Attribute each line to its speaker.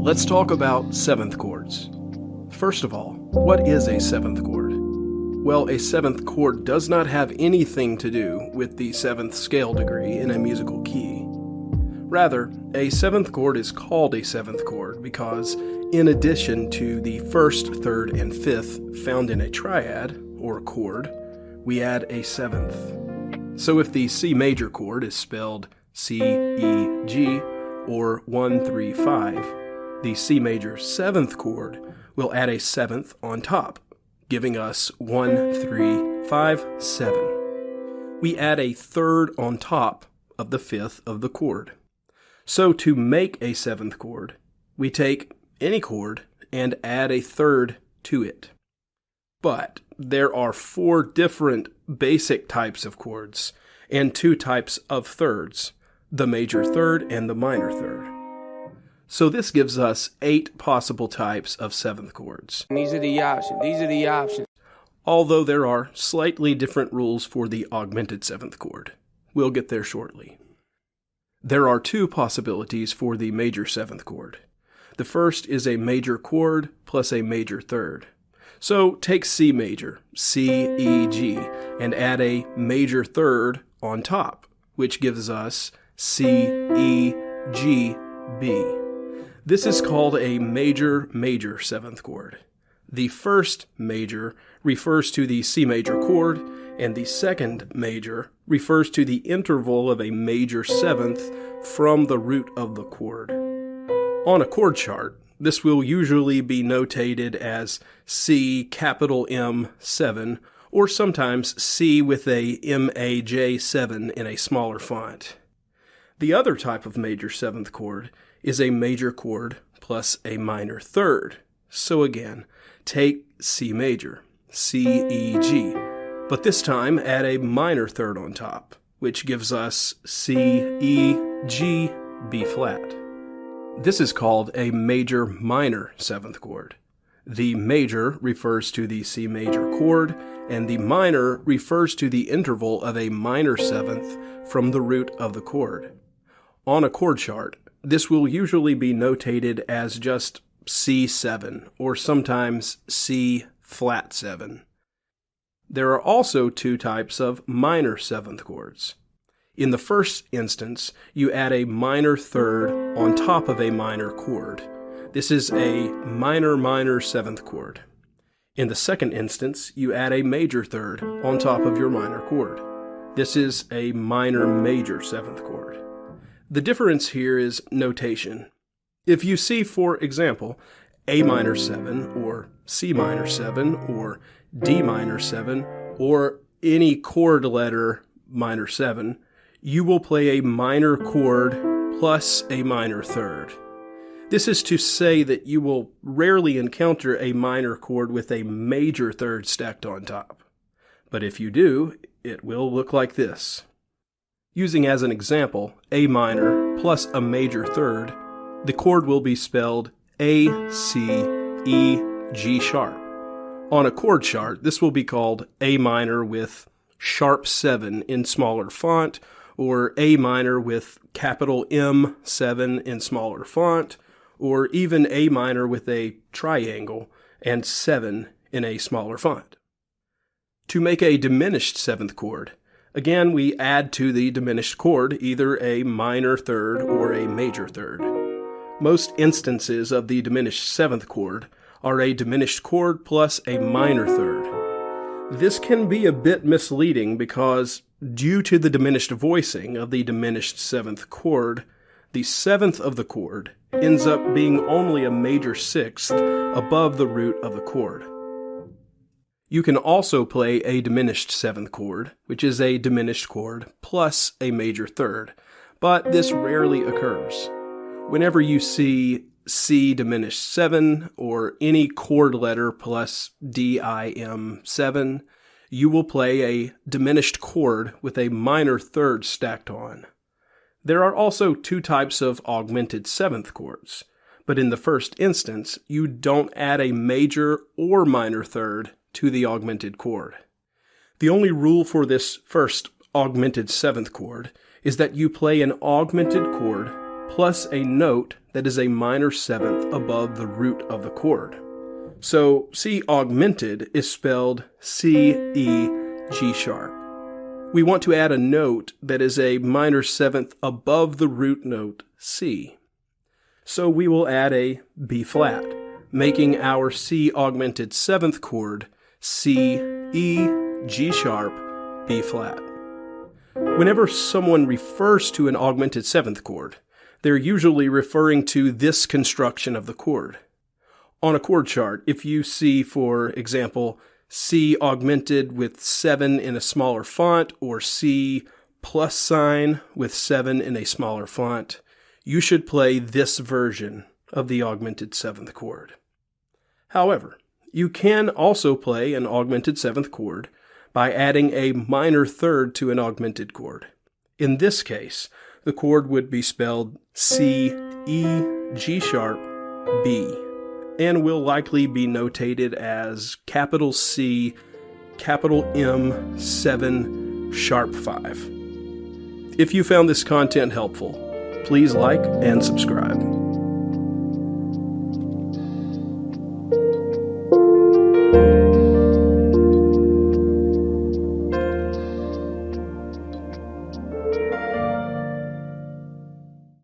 Speaker 1: Let's talk about seventh chords. First of all, what is a seventh chord? Well, a seventh chord does not have anything to do with the seventh scale degree in a musical key. Rather, a seventh chord is called a seventh chord because, in addition to the first, third, and fifth found in a triad, or chord, we add a seventh. So if the C major chord is spelled C, E, G, or 1, 3, 5, the C major seventh chord will add a seventh on top, giving us 1, 3, 5, 7. We add a third on top of the fifth of the chord. So to make a seventh chord, we take any chord and add a third to it. But there are 4 different basic types of chords and 2 types of thirds, the major third and the minor third. So this gives us 8 possible types of seventh chords.
Speaker 2: These are the options.
Speaker 1: Although there are slightly different rules for the augmented seventh chord. We'll get there shortly. There are 2 possibilities for the major seventh chord. The first is a major chord plus a major third. So take C major, C, E, G, and add a major third on top, which gives us C, E, G, B. This is called a major seventh chord. The first major refers to the C major chord, and the second major refers to the interval of a major seventh from the root of the chord. On a chord chart, this will usually be notated as C capital M 7, or sometimes C with a MAJ 7 in a smaller font. The other type of major seventh chord is a major chord plus a minor third. So again, take C major, C, E, G, but this time add a minor third on top, which gives us C, E, G, B flat. This is called a major minor seventh chord. The major refers to the C major chord, and the minor refers to the interval of a minor seventh from the root of the chord. On a chord chart, this will usually be notated as just C7, or sometimes C flat 7. There are also 2 types of minor seventh chords. In the first instance, you add a minor third on top of a minor chord. This is a minor seventh chord. In the second instance, you add a major third on top of your minor chord. This is a minor major seventh chord. The difference here is notation. If you see, for example, A minor 7 or C minor 7 or D minor 7 or any chord letter minor 7, you will play a minor chord plus a minor third. This is to say that you will rarely encounter a minor chord with a major third stacked on top. But if you do, it will look like this. Using as an example A minor plus a major third, the chord will be spelled A, C, E, G sharp. On a chord chart, this will be called A minor with sharp 7 in smaller font, or A minor with capital M 7 in smaller font, or even A minor with a triangle and 7 in a smaller font. To make a diminished seventh chord, again, we add to the diminished chord either a minor third or a major third. Most instances of the diminished seventh chord are a diminished chord plus a minor third. This can be a bit misleading because, due to the diminished voicing of the diminished seventh chord, the seventh of the chord ends up being only a major sixth above the root of the chord. You can also play a diminished seventh chord, which is a diminished chord plus a major third, but this rarely occurs. Whenever you see C diminished 7 or any chord letter plus DIM 7, you will play a diminished chord with a minor third stacked on. There are also 2 types of augmented seventh chords, but in the first instance, you don't add a major or minor third to the augmented chord. The only rule for this first augmented seventh chord is that you play an augmented chord plus a note that is a minor seventh above the root of the chord. So C augmented is spelled C-E-G sharp. We want to add a note that is a minor seventh above the root note C. So we will add a B flat, making our C augmented 7th chord C-E-G sharp B flat. Whenever someone refers to an augmented 7th chord, they're usually referring to this construction of the chord. On a chord chart, if you see, for example, C augmented with 7 in a smaller font, or C plus sign with 7 in a smaller font, you should play this version of the augmented 7th chord. However, you can also play an augmented 7th chord by adding a minor third to an augmented chord. In this case, the chord would be spelled C-E-G sharp B, and will likely be notated as capital C, capital M, 7, sharp 5. If you found this content helpful, please like and subscribe.